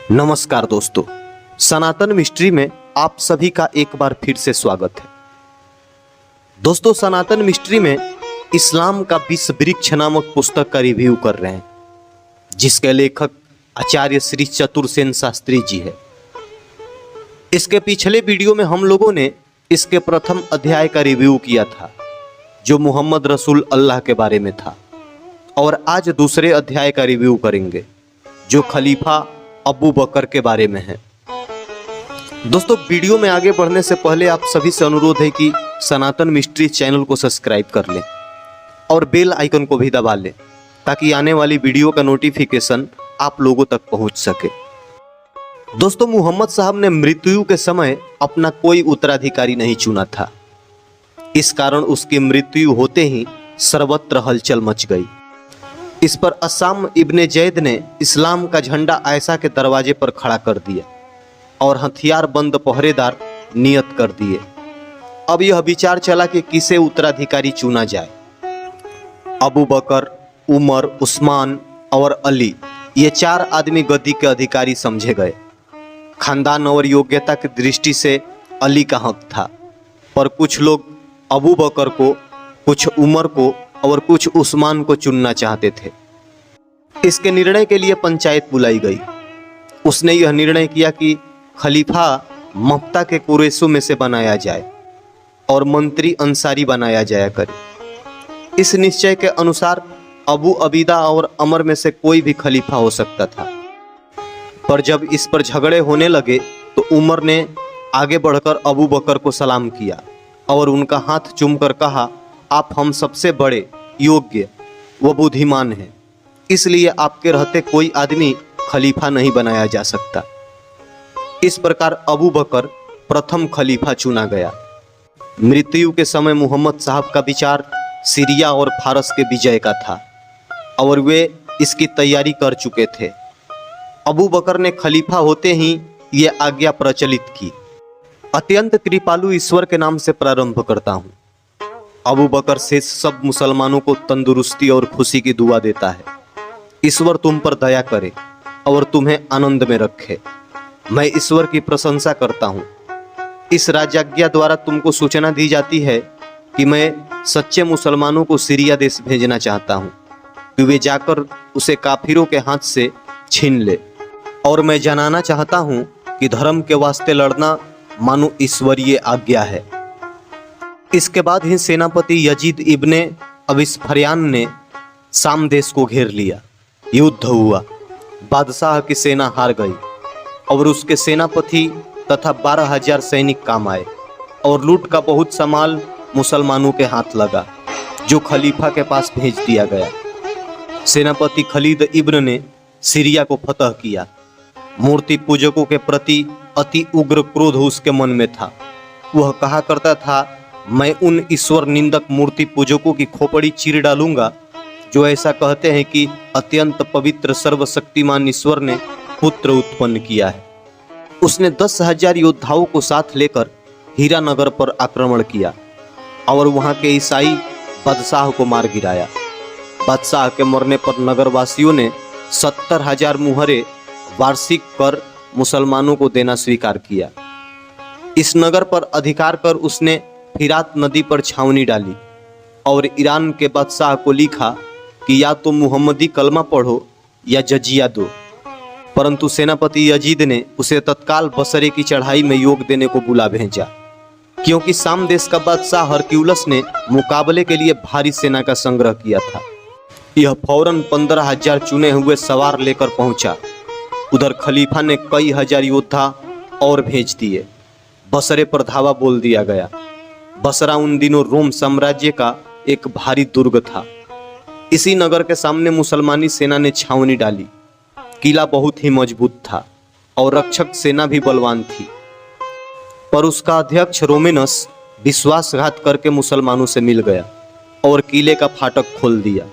नमस्कार दोस्तों, सनातन मिस्ट्री में आप सभी का एक बार फिर से स्वागत है। दोस्तों, सनातन मिस्ट्री में इस्लाम का विश्व वृक्ष नामक पुस्तक का रिव्यू कर रहे हैं, जिसके लेखक आचार्य श्री चतुरसेन शास्त्री जी है। इसके पिछले वीडियो में हम लोगों ने इसके प्रथम अध्याय का रिव्यू किया था, जो मोहम्मद रसूल अल्लाह के बारे में था, और आज दूसरे अध्याय का रिव्यू करेंगे, जो खलीफा अबू बकर के बारे में है। दोस्तों, वीडियो में आगे बढ़ने से पहले आप सभी से अनुरोध है कि सनातन मिस्ट्री चैनल को सब्सक्राइब कर लें और बेल आइकन को भी दबा लें, ताकि आने वाली वीडियो का नोटिफिकेशन आप लोगों तक पहुंच सके। दोस्तों, मोहम्मद साहब ने मृत्यु के समय अपना कोई उत्तराधिकारी नहीं चुना था। इस कारण उसकी मृत्यु होते ही सर्वत्र हलचल मच गई। इस पर अस्साम इब्ने जैद ने इस्लाम का झंडा आयशा के दरवाजे पर खड़ा कर दिया और हथियार बंद पहरेदार नियत कर दिए। अब यह विचार चला कि किसे उत्तराधिकारी चुना जाए। अबू बकर, उमर, उस्मान और अली, ये चार आदमी गद्दी के अधिकारी समझे गए। खानदान और योग्यता की दृष्टि से अली का हक था, पर कुछ लोग अबू बकर को, कुछ उमर को और कुछ उस्मान को चुनना चाहते थे। इसके निर्णय के लिए पंचायत बुलाई गई। उसने यह निर्णय किया कि खलीफा मक्ता के कुरैशों में से बनाया जाए और मंत्री अंसारी बनाया जाया करे। इस निश्चय के अनुसार अबू अबीदा और अमर में से कोई भी खलीफा हो सकता था, पर जब इस पर झगड़े होने लगे तो उमर ने आगे बढ़कर अबू बकर को सलाम किया और उनका हाथ चूमकर कहा, आप हम सबसे बड़े, योग्य व बुद्धिमान हैं, इसलिए आपके रहते कोई आदमी खलीफा नहीं बनाया जा सकता। इस प्रकार अबू बकर प्रथम खलीफा चुना गया। मृत्यु के समय मोहम्मद साहब का विचार सीरिया और फारस के विजय का था और वे इसकी तैयारी कर चुके थे। अबू बकर ने खलीफा होते ही ये आज्ञा प्रचलित की, अत्यंत कृपालु ईश्वर के नाम से प्रारंभ करता हूँ। अबू बकर शेष सब मुसलमानों को तंदुरुस्ती और खुशी की दुआ देता है। ईश्वर तुम पर दया करे और तुम्हें आनंद में रखे। मैं ईश्वर की प्रशंसा करता हूँ। इस राजाज्ञा द्वारा तुमको सूचना दी जाती है कि मैं सच्चे मुसलमानों को सीरिया देश भेजना चाहता हूँ कि वे जाकर उसे काफिरों के हाथ से छीन ले, और मैं जनाना चाहता हूँ कि धर्म के वास्ते लड़ना मानो ईश्वरीय आज्ञा है। इसके बाद ही सेनापति यजीद इब्ने अबिस्फरयान ने शाम देश को घेर लिया। युद्ध हुआ। बादशाह की सेना हार गई और उसके सेनापति तथा 12,000 सैनिक काम आए और लूट का बहुत सामान मुसलमानों के हाथ लगा, जो खलीफा के पास भेज दिया गया। सेनापति खलीद इब्न ने सीरिया को फतह किया। मूर्ति पूजकों के प्रति अति उग्र क्रोध उसके मन में था। वह कहा करता था, मैं उन ईश्वर निंदक मूर्ति पूजकों की खोपड़ी चीर डालूंगा जो ऐसा कहते हैं कि अत्यंत पवित्र सर्वशक्तिमान ईश्वर ने पुत्र उत्पन्न किया है। उसने 10,000 योद्धाओं को साथ लेकर हीरानगर पर आक्रमण किया और वहां के ईसाई बादशाह को मार गिराया। बादशाह के मरने पर नगरवासियों ने 70,000 मुहरे वार्षिक कर मुसलमानों को देना स्वीकार किया। इस नगर पर अधिकार कर उसने फिरात नदी पर छावनी डाली और ईरान के बादशाह को लिखा कि या तो मुहम्मदी कलमा पढ़ो या जजिया दो, परंतु सेनापति यजीद ने उसे तत्काल बसरे की चढ़ाई में योग देने को बुला भेजा, क्योंकि शाम देश का बादशाह हरक्यूलस ने मुकाबले के लिए भारी सेना का संग्रह किया था। यह फौरन 15,000 चुने हुए सवार लेकर पहुंचा। उधर खलीफा ने कई हजार योद्धा और भेज दिए। बसरे पर धावा बोल दिया गया। बसरा उन दिनों रोम साम्राज्य का एक भारी दुर्ग था। इसी नगर के सामने मुसलमानी सेना ने छावनी डाली। किला बहुत ही मजबूत था और रक्षक सेना भी बलवान थी, पर उसका अध्यक्ष रोमेनस विश्वासघात करके मुसलमानों से मिल गया और किले का फाटक खोल दिया।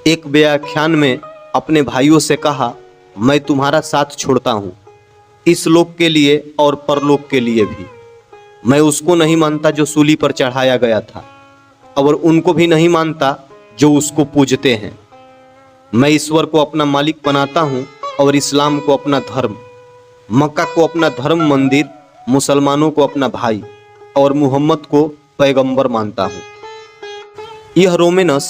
एक व्याख्यान में अपने भाइयों से कहा, मैं तुम्हारा साथ छोड़ता हूँ, इस लोक के लिए और परलोक के लिए भी। मैं उसको नहीं मानता जो सूली पर चढ़ाया गया था, और उनको भी नहीं मानता जो उसको पूजते हैं। मैं ईश्वर को अपना मालिक बनाता हूँ और इस्लाम को अपना धर्म, मक्का को अपना धर्म मंदिर, मुसलमानों को अपना भाई और मोहम्मद को पैगंबर मानता हूँ। यह रोमेनस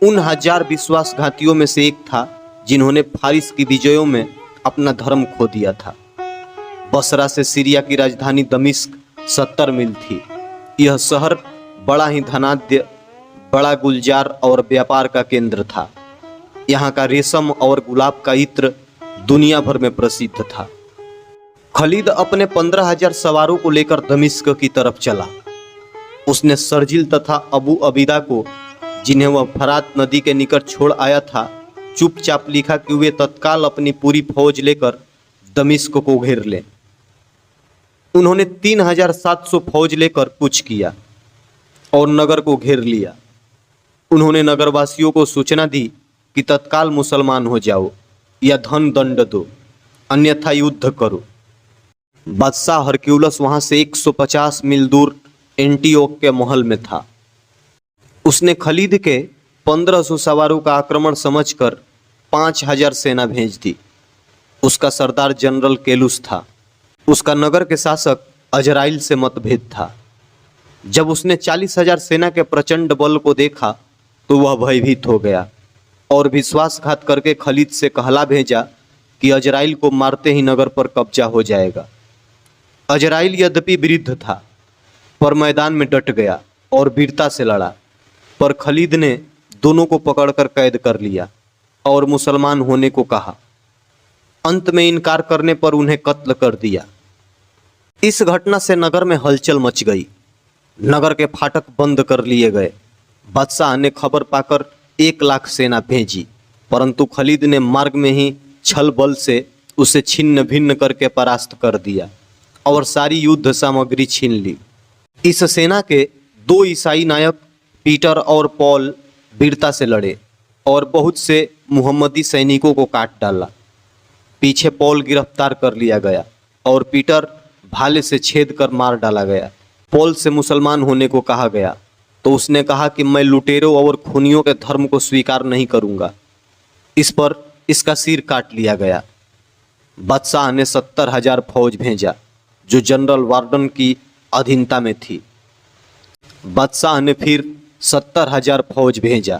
उन 1000 विश्वासघातियों में से एक था जिन्होंने फारिस की विजयों में अपना धर्म खो दिया था। बसरा से सीरिया की राजधानी दमिश्क 70 मील थी। यह शहर बड़ा ही धनाढ्य, बड़ा गुलजार और व्यापार का केंद्र था। यहाँ का रेशम और गुलाब का इत्र दुनिया भर में प्रसिद्ध था। खलीद अपने 15,000 सवारों को लेकर दमिश्क की तरफ चला। उसने शर्जिल तथा अबू अबीदा को, जिन्हें वह फरात नदी के निकट छोड़ आया था, चुपचाप लिखा कि वे तत्काल अपनी पूरी फौज लेकर दमिश्क को घेर लें। उन्होंने 3,700 फौज लेकर कूच किया और नगर को घेर लिया। उन्होंने नगरवासियों को सूचना दी कि तत्काल मुसलमान हो जाओ या धन दंड दो, अन्यथा युद्ध करो। बादशाह हरक्यूलस वहां से 150 मील दूर एंटीओक के महल में था। उसने खलीद के 1500 सवारों का आक्रमण समझकर 5,000 सेना भेज दी। उसका सरदार जनरल केलुस था। उसका नगर के शासक अजराइल से मतभेद था। जब उसने 40,000 सेना के प्रचंड बल को देखा तो वह भयभीत हो गया और विश्वासघात करके खलीद से कहला भेजा कि अजराइल को मारते ही नगर पर कब्जा हो जाएगा। अजराइल यद्यपि वृद्ध था पर मैदान में डट गया और वीरता से लड़ा, पर खलीद ने दोनों को पकड़कर कैद कर लिया और मुसलमान होने को कहा। अंत में इनकार करने पर उन्हें कत्ल कर दिया। इस घटना से नगर में हलचल मच गई। नगर के फाटक बंद कर लिए गए। बादशाह ने खबर पाकर 1 लाख सेना भेजी, परंतु खलीद ने मार्ग में ही छल बल से उसे छिन्न भिन्न करके परास्त कर दिया और सारी युद्ध सामग्री छीन ली। इस सेना के 2 ईसाई नायक पीटर और पॉल वीरता से लड़े और बहुत से मुहम्मदी सैनिकों को काट डाला। पीछे पॉल गिरफ्तार कर लिया गया और पीटर भाले से छेद कर मार डाला गया। पॉल से मुसलमान होने को कहा गया तो उसने कहा कि मैं लुटेरों और खूनियों के धर्म को स्वीकार नहीं करूंगा। इस पर इसका सिर काट लिया गया। बादशाह ने 70,000 फौज भेजा जो जनरल वार्डन की अधीनता में थी। बादशाह ने फिर 70,000 फौज भेजा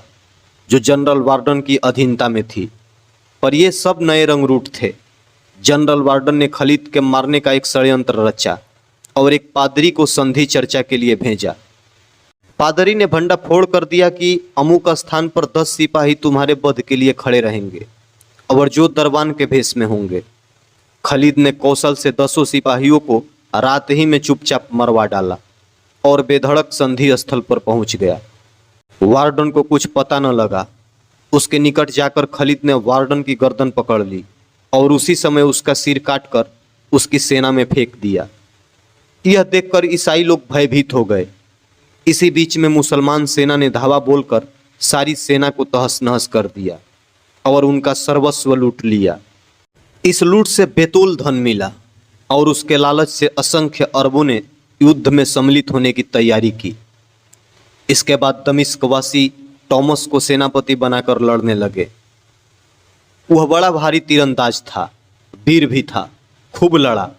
जो जनरल वार्डन की अधीनता में थी, पर ये सब नए रंगरूट थे। जनरल वार्डन ने खलीद के मारने का एक षड्यंत्र रचा और एक पादरी को संधि चर्चा के लिए भेजा। पादरी ने भंडा फोड़ कर दिया कि अमुक स्थान पर 10 सिपाही तुम्हारे वध के लिए खड़े रहेंगे और जो दरबान के भेष में होंगे। खलीद ने कौशल से 10 सिपाहियों को रात ही में चुपचाप मरवा डाला और बेधड़क संधि स्थल पर पहुंच गया। वार्डन को कुछ पता न लगा। उसके निकट जाकर खलीद ने वार्डन की गर्दन पकड़ ली और उसी समय उसका सिर काटकर उसकी सेना में फेंक दिया। यह देखकर ईसाई लोग भयभीत हो गए। इसी बीच में मुसलमान सेना ने धावा बोलकर सारी सेना को तहस नहस कर दिया और उनका सर्वस्व लूट लिया। इस लूट से बेतौल धन मिला और उसके लालच से असंख्य अरबों ने युद्ध में सम्मिलित होने की तैयारी की। इसके बाद दमिश्कवासी टॉमस को सेनापति बनाकर लड़ने लगे। वह बड़ा भारी तीरंदाज था, वीर भी था, खूब लड़ा।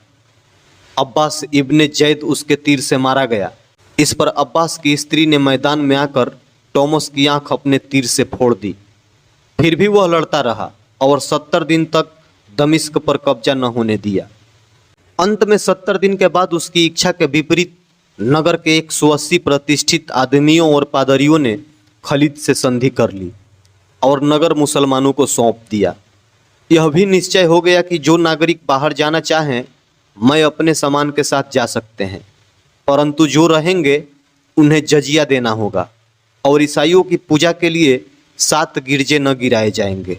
अब्बास इब्ने जैद उसके तीर से मारा गया। इस पर अब्बास की स्त्री ने मैदान में आकर टॉमस की आंख अपने तीर से फोड़ दी। फिर भी वह लड़ता रहा और 70 दिन तक दमिश्क पर कब्जा न होने दिया। अंत में 70 दिन के बाद उसकी इच्छा के विपरीत नगर के 180 प्रतिष्ठित आदमियों और पादरियों ने खलीद से संधि कर ली और नगर मुसलमानों को सौंप दिया। यह भी निश्चय हो गया कि जो नागरिक बाहर जाना चाहें मैं अपने सामान के साथ जा सकते हैं, परंतु जो रहेंगे उन्हें जजिया देना होगा और ईसाइयों की पूजा के लिए 7 गिरजे न गिराए जाएंगे।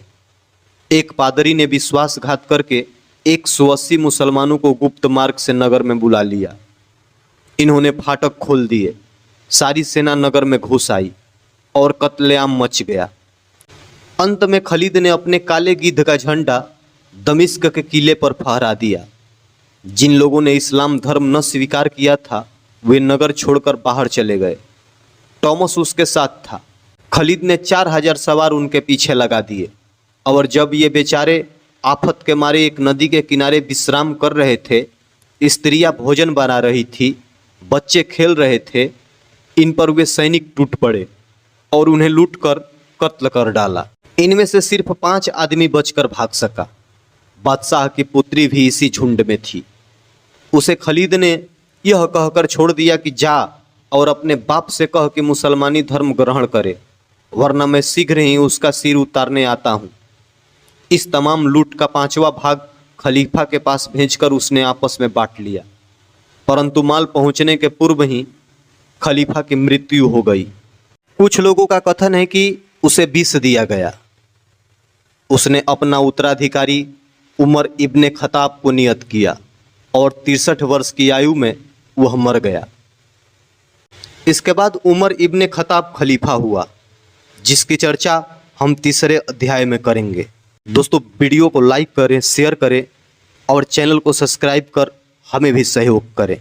एक पादरी ने विश्वासघात करके 180 मुसलमानों को गुप्त मार्ग से नगर में बुला लिया। इन्होंने फाटक खोल दिए। सारी सेना नगर में घुस आई और कत्लेआम मच गया। अंत में खलीद ने अपने काले गिद्ध का झंडा दमिश्क के किले पर फहरा दिया। जिन लोगों ने इस्लाम धर्म न स्वीकार किया था वे नगर छोड़कर बाहर चले गए। टॉमस उसके साथ था। खलीद ने 4,000 सवार उनके पीछे लगा दिए और जब ये बेचारे आफत के मारे एक नदी के किनारे विश्राम कर रहे थे। स्त्रियां भोजन बना रही थी, बच्चे खेल रहे थे। इन पर वे सैनिक टूट पड़े और उन्हें लूटकर कत्ल कर डाला। इनमें से सिर्फ 5 आदमी बचकर भाग सका। बादशाह की पुत्री भी इसी झुंड में थी। उसे खालिद ने यह कहकर छोड़ दिया कि जा और अपने बाप से कह कि मुसलमानी धर्म ग्रहण करे, वरना मैं शीघ्र ही उसका सिर उतारने आता हूँ। इस तमाम लूट का 5वां भाग खलीफा के पास भेजकर उसने आपस में बांट लिया, परंतु माल पहुंचने के पूर्व ही खलीफा की मृत्यु हो गई। कुछ लोगों का कथन है कि उसे विष दिया गया। उसने अपना उत्तराधिकारी उमर इब्ने खत्ताब को नियत किया और 63 वर्ष की आयु में वह मर गया। इसके बाद उमर इब्ने खत्ताब खलीफा हुआ, जिसकी चर्चा हम तीसरे अध्याय में करेंगे। दोस्तों, वीडियो को लाइक करें, शेयर करें और चैनल को सब्सक्राइब कर हमें भी सहयोग करें।